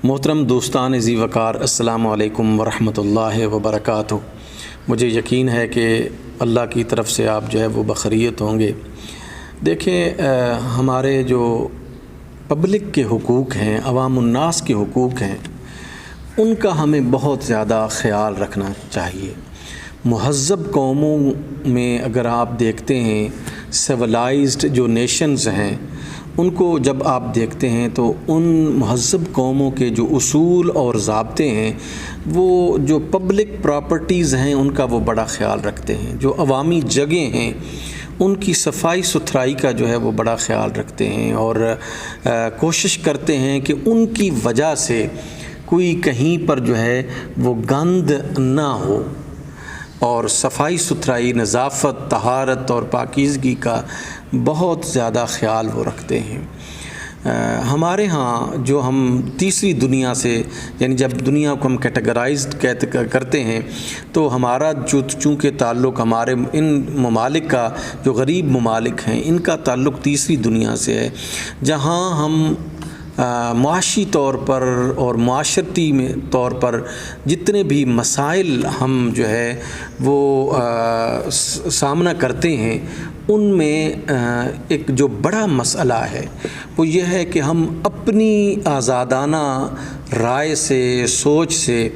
محترم دوستان ذی وقار، السلام علیکم ورحمۃ اللہ وبرکاتہ۔ مجھے یقین ہے کہ اللہ کی طرف سے آپ جو ہے وہ بخیریت ہوں گے۔ دیکھیں، ہمارے جو پبلک کے حقوق ہیں، عوام الناس کے حقوق ہیں، ان کا ہمیں بہت زیادہ خیال رکھنا چاہیے۔ مہذب قوموں میں اگر آپ دیکھتے ہیں، سیولائزڈ جو نیشنز ہیں، ان کو جب آپ دیکھتے ہیں تو ان مہذب قوموں کے جو اصول اور ضابطے ہیں، وہ جو پبلک پراپرٹیز ہیں ان کا وہ بڑا خیال رکھتے ہیں۔ جو عوامی جگہیں ہیں ان کی صفائی ستھرائی کا جو ہے وہ بڑا خیال رکھتے ہیں، اور کوشش کرتے ہیں کہ ان کی وجہ سے کوئی کہیں پر جو ہے وہ گند نہ ہو، اور صفائی ستھرائی، نظافت، طہارت اور پاکیزگی کا بہت زیادہ خیال وہ رکھتے ہیں۔ ہمارے ہاں جو ہم تیسری دنیا سے، یعنی جب دنیا کو ہم کیٹیگرائزڈ کرتے ہیں تو ہمارا جو چونکہ تعلق ہمارے ان ممالک کا، جو غریب ممالک ہیں، ان کا تعلق تیسری دنیا سے ہے، جہاں ہم معاشی طور پر اور معاشرتی طور پر جتنے بھی مسائل ہم جو ہے وہ سامنا کرتے ہیں، ان میں ایک جو بڑا مسئلہ ہے وہ یہ ہے کہ ہم اپنی آزادانہ رائے سے، سوچ سے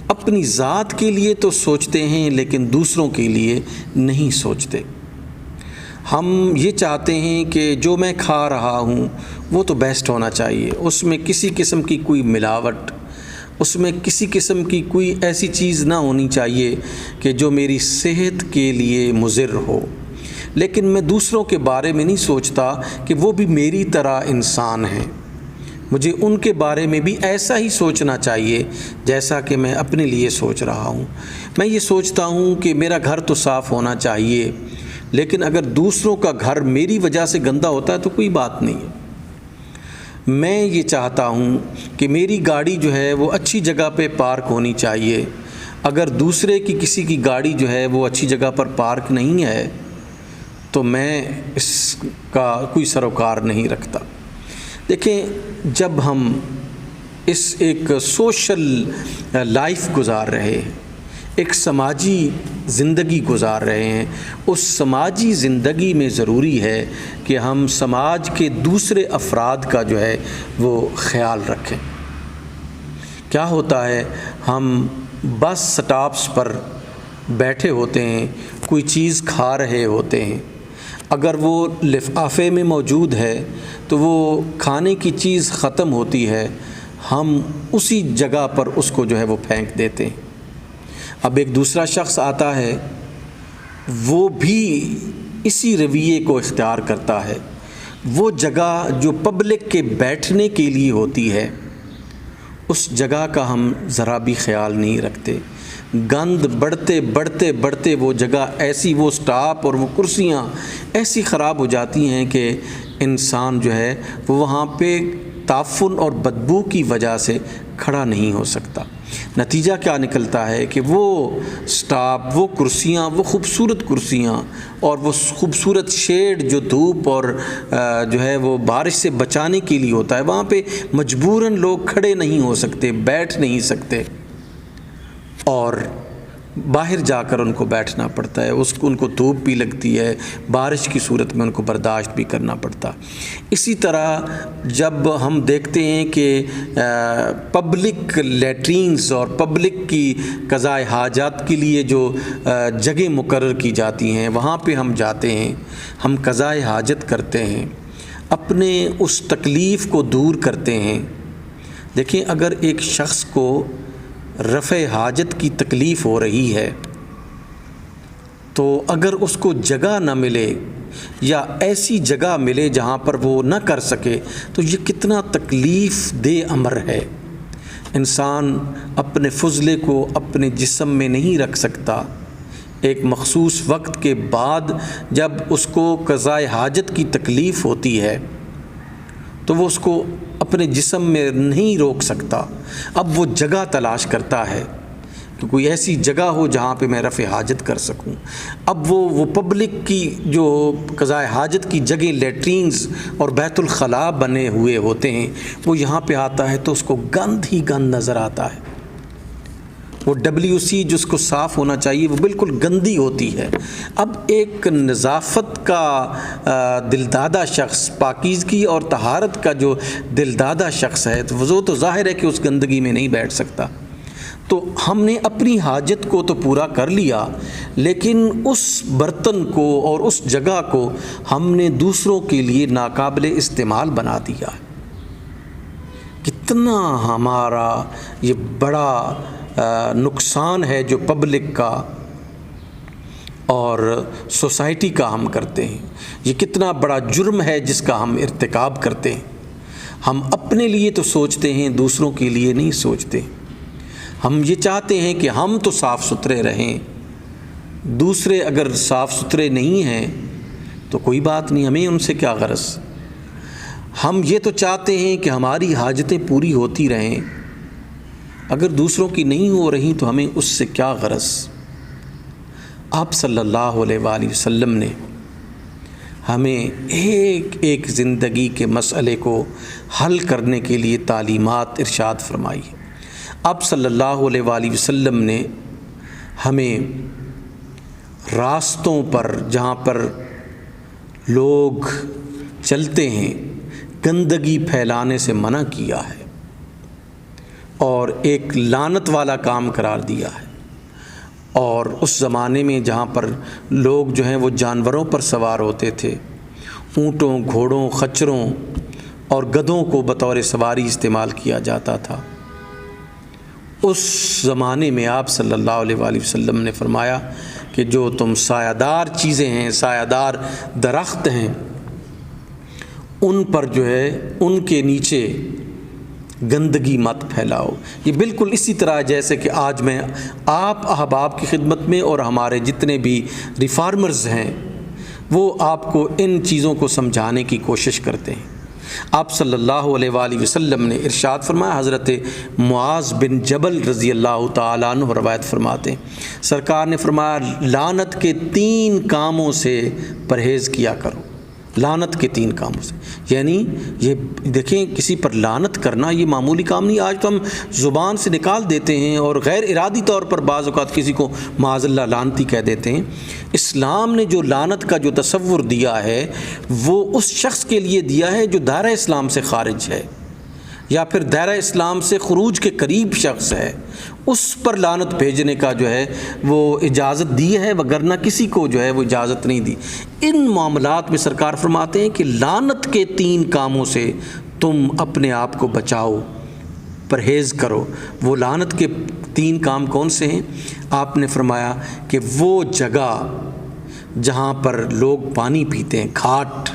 اپنی ذات کے لیے تو سوچتے ہیں لیکن دوسروں کے لیے نہیں سوچتے۔ ہم یہ چاہتے ہیں کہ جو میں کھا رہا ہوں وہ تو بیسٹ ہونا چاہیے، اس میں کسی قسم کی کوئی ملاوٹ، اس میں کسی قسم کی کوئی ایسی چیز نہ ہونی چاہیے کہ جو میری صحت کے لیے مضر ہو، لیکن میں دوسروں کے بارے میں نہیں سوچتا کہ وہ بھی میری طرح انسان ہیں۔ مجھے ان کے بارے میں بھی ایسا ہی سوچنا چاہیے جیسا کہ میں اپنے لیے سوچ رہا ہوں۔ میں یہ سوچتا ہوں کہ میرا گھر تو صاف ہونا چاہیے، لیکن اگر دوسروں کا گھر میری وجہ سے گندا ہوتا ہے تو کوئی بات نہیں ہے۔ میں یہ چاہتا ہوں کہ میری گاڑی جو ہے وہ اچھی جگہ پہ پارک ہونی چاہیے، اگر دوسرے کی کسی کی گاڑی جو ہے وہ اچھی جگہ پر پارک نہیں ہے تو میں اس کا کوئی سروکار نہیں رکھتا۔ دیکھیں، جب ہم اس ایک سوشل لائف گزار رہے ہیں، ایک سماجی زندگی گزار رہے ہیں، اس سماجی زندگی میں ضروری ہے کہ ہم سماج کے دوسرے افراد کا جو ہے وہ خیال رکھیں۔ کیا ہوتا ہے، ہم بس سٹاپس پر بیٹھے ہوتے ہیں، کوئی چیز کھا رہے ہوتے ہیں، اگر وہ لفافے میں موجود ہے تو وہ کھانے کی چیز ختم ہوتی ہے، ہم اسی جگہ پر اس کو جو ہے وہ پھینک دیتے ہیں۔ اب ایک دوسرا شخص آتا ہے، وہ بھی اسی رویے کو اختیار کرتا ہے، وہ جگہ جو پبلک کے بیٹھنے کے لیے ہوتی ہے اس جگہ کا ہم ذرا بھی خیال نہیں رکھتے۔ گند بڑھتے وہ جگہ ایسی، وہ سٹاپ اور وہ کرسیاں ایسی خراب ہو جاتی ہیں کہ انسان جو ہے وہ وہاں پہ تعفن اور بدبو کی وجہ سے کھڑا نہیں ہو سکتا۔ نتیجہ کیا نکلتا ہے کہ وہ سٹاپ، وہ کرسیاں، وہ خوبصورت کرسیاں اور وہ خوبصورت شیڈ جو دھوپ اور جو ہے وہ بارش سے بچانے کے لیے ہوتا ہے، وہاں پہ مجبوراً لوگ کھڑے نہیں ہو سکتے، بیٹھ نہیں سکتے، اور باہر جا کر ان کو بیٹھنا پڑتا ہے۔ ان کو دھوپ بھی لگتی ہے، بارش کی صورت میں ان کو برداشت بھی کرنا پڑتا۔ اسی طرح جب ہم دیکھتے ہیں کہ پبلک لیٹرینز اور پبلک کی قضائے حاجات کے لیے جو جگہ مقرر کی جاتی ہیں، وہاں پہ ہم جاتے ہیں، ہم قضائے حاجت کرتے ہیں، اپنے اس تکلیف کو دور کرتے ہیں۔ دیکھیں، اگر ایک شخص کو رفع حاجت کی تکلیف ہو رہی ہے تو اگر اس کو جگہ نہ ملے یا ایسی جگہ ملے جہاں پر وہ نہ کر سکے تو یہ کتنا تکلیف دہ امر ہے۔ انسان اپنے فضلے کو اپنے جسم میں نہیں رکھ سکتا، ایک مخصوص وقت کے بعد جب اس کو قضائے حاجت کی تکلیف ہوتی ہے تو وہ اس کو اپنے جسم میں نہیں روک سکتا، اب وہ جگہ تلاش کرتا ہے۔ کہ کوئی ایسی جگہ ہو جہاں پہ میں رفع حاجت کر سکوں۔ اب وہ پبلک کی جو قضاء حاجت کی جگہ لیٹرینز اور بیت الخلاء بنے ہوئے ہوتے ہیں، وہ یہاں پہ آتا ہے تو اس کو گند ہی گند نظر آتا ہے۔ وہ WC جس کو صاف ہونا چاہیے وہ بالکل گندی ہوتی ہے۔ اب ایک نظافت کا دلدادہ شخص، پاکیزگی اور طہارت کا جو دلدادہ شخص ہے وہ تو ظاہر ہے کہ اس گندگی میں نہیں بیٹھ سکتا۔ تو ہم نے اپنی حاجت کو تو پورا کر لیا، لیکن اس برتن کو اور اس جگہ کو ہم نے دوسروں کے لیے ناقابل استعمال بنا دیا۔ کتنا ہمارا یہ بڑا نقصان ہے جو پبلک کا اور سوسائٹی کا ہم کرتے ہیں۔ یہ کتنا بڑا جرم ہے جس کا ہم ارتکاب کرتے ہیں۔ ہم اپنے لیے تو سوچتے ہیں، دوسروں کے لیے نہیں سوچتے۔ ہم یہ چاہتے ہیں کہ ہم تو صاف ستھرے رہیں، دوسرے اگر صاف ستھرے نہیں ہیں تو کوئی بات نہیں، ہمیں ان سے کیا غرض۔ ہم یہ تو چاہتے ہیں کہ ہماری حاجتیں پوری ہوتی رہیں، اگر دوسروں کی نہیں ہو رہی تو ہمیں اس سے کیا غرض۔ آپ صلی اللہ علیہ وآلہ وسلم نے ہمیں ایک ایک زندگی کے مسئلے کو حل کرنے کے لیے تعلیمات ارشاد فرمائی ہے۔ آپ صلی اللہ علیہ وآلہ وسلم نے ہمیں راستوں پر جہاں پر لوگ چلتے ہیں گندگی پھیلانے سے منع کیا ہے اور ایک لعنت والا کام قرار دیا ہے۔ اور اس زمانے میں جہاں پر لوگ جو ہیں وہ جانوروں پر سوار ہوتے تھے، اونٹوں، گھوڑوں، خچروں اور گدھوں کو بطور سواری استعمال کیا جاتا تھا، اس زمانے میں آپ صلی اللہ علیہ وآلہ وسلم نے فرمایا کہ جو تم سایہ دار چیزیں ہیں، سایہ دار درخت ہیں، ان پر جو ہے ان کے نیچے گندگی مت پھیلاؤ۔ یہ بالکل اسی طرح جیسے کہ آج میں آپ احباب کی خدمت میں اور ہمارے جتنے بھی ریفارمرز ہیں وہ آپ کو ان چیزوں کو سمجھانے کی کوشش کرتے ہیں۔ آپ صلی اللہ علیہ وآلہ وسلم نے ارشاد فرمایا، حضرت معاذ بن جبل رضی اللہ تعالیٰ عنہ روایت فرماتے ہیں، سرکار نے فرمایا لعنت کے 3 کاموں سے پرہیز کیا کرو۔ لعنت کے 3 کاموں سے، یعنی یہ دیکھیں کسی پر لعنت کرنا یہ معمولی کام نہیں۔ آج تو ہم زبان سے نکال دیتے ہیں اور غیر ارادی طور پر بعض اوقات کسی کو معاذ اللہ لعنتی کہہ دیتے ہیں۔ اسلام نے جو لعنت کا جو تصور دیا ہے وہ اس شخص کے لیے دیا ہے جو دائرہ اسلام سے خارج ہے یا پھر دائرہ اسلام سے خروج کے قریب شخص ہے، اس پر لعنت بھیجنے کا جو ہے وہ اجازت دی ہے، وگرنہ کسی کو جو ہے وہ اجازت نہیں دی۔ ان معاملات میں سرکار فرماتے ہیں کہ لعنت کے 3 کاموں سے تم اپنے آپ کو بچاؤ، پرہیز کرو۔ وہ لعنت کے 3 کام کون سے ہیں؟ آپ نے فرمایا کہ وہ جگہ جہاں پر لوگ پانی پیتے ہیں، گھاٹ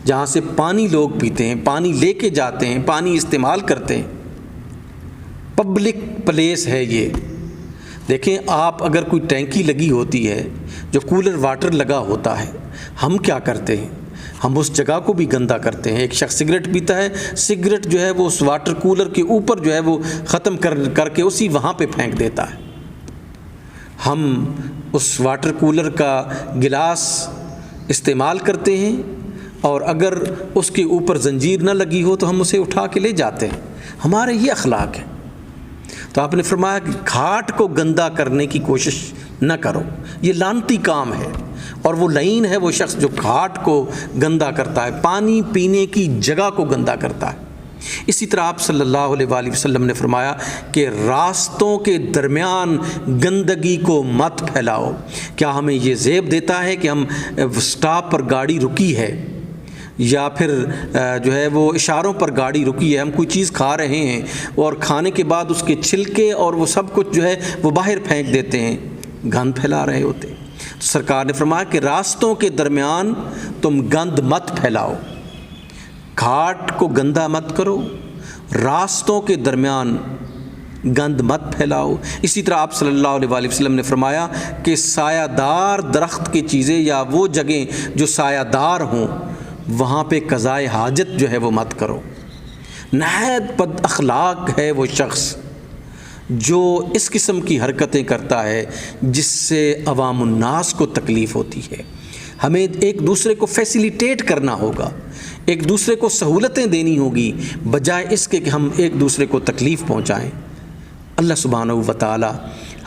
جہاں سے پانی لوگ پیتے ہیں، پانی لے کے جاتے ہیں، پانی استعمال کرتے ہیں، پبلک پلیس ہے یہ۔ دیکھیں آپ اگر کوئی ٹینکی لگی ہوتی ہے جو کولر واٹر لگا ہوتا ہے، ہم کیا کرتے ہیں؟ ہم اس جگہ کو بھی گندا کرتے ہیں۔ ایک شخص سگریٹ پیتا ہے، سگریٹ جو ہے وہ اس واٹر کولر کے اوپر جو ہے وہ ختم کر کے اسی وہاں پہ پھینک دیتا ہے۔ ہم اس واٹر کولر کا گلاس استعمال کرتے ہیں اور اگر اس کے اوپر زنجیر نہ لگی ہو تو ہم اسے اٹھا کے لے جاتے ہیں۔ ہمارے یہ اخلاق ہے۔ تو آپ نے فرمایا کہ گھاٹ کو گندا کرنے کی کوشش نہ کرو، یہ لعنتی کام ہے، اور وہ لعین ہے وہ شخص جو گھاٹ کو گندا کرتا ہے، پانی پینے کی جگہ کو گندا کرتا ہے۔ اسی طرح آپ صلی اللہ علیہ وآلہ وسلم نے فرمایا کہ راستوں کے درمیان گندگی کو مت پھیلاؤ۔ کیا ہمیں یہ زیب دیتا ہے کہ ہم سٹاپ پر گاڑی رکی ہے یا پھر جو ہے وہ اشاروں پر گاڑی رکی ہے، ہم کوئی چیز کھا رہے ہیں اور کھانے کے بعد اس کے چھلکے اور وہ سب کچھ جو ہے وہ باہر پھینک دیتے ہیں، گند پھیلا رہے ہوتے ہیں۔ سرکار نے فرمایا کہ راستوں کے درمیان تم گند مت پھیلاؤ، گھاٹ کو گندا مت کرو، راستوں کے درمیان گند مت پھیلاؤ۔ اسی طرح آپ صلی اللہ علیہ وآلہ وسلم نے فرمایا کہ سایہ دار درخت کی چیزیں یا وہ جگہیں جو سایہ دار ہوں وہاں پہ قضائے حاجت جو ہے وہ مت کرو۔ نہایت بد اخلاق ہے وہ شخص جو اس قسم کی حرکتیں کرتا ہے جس سے عوام الناس کو تکلیف ہوتی ہے۔ ہمیں ایک دوسرے کو فیسیلیٹیٹ کرنا ہوگا، ایک دوسرے کو سہولتیں دینی ہوگی، بجائے اس کے کہ ہم ایک دوسرے کو تکلیف پہنچائیں۔ اللہ سبحانہ و تعالی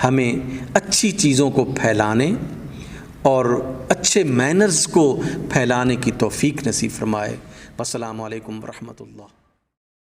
ہمیں اچھی چیزوں کو پھیلانے اور اچھے مینرز کو پھیلانے کی توفیق نصیب فرمائے۔ السلام علیکم ورحمۃ اللہ۔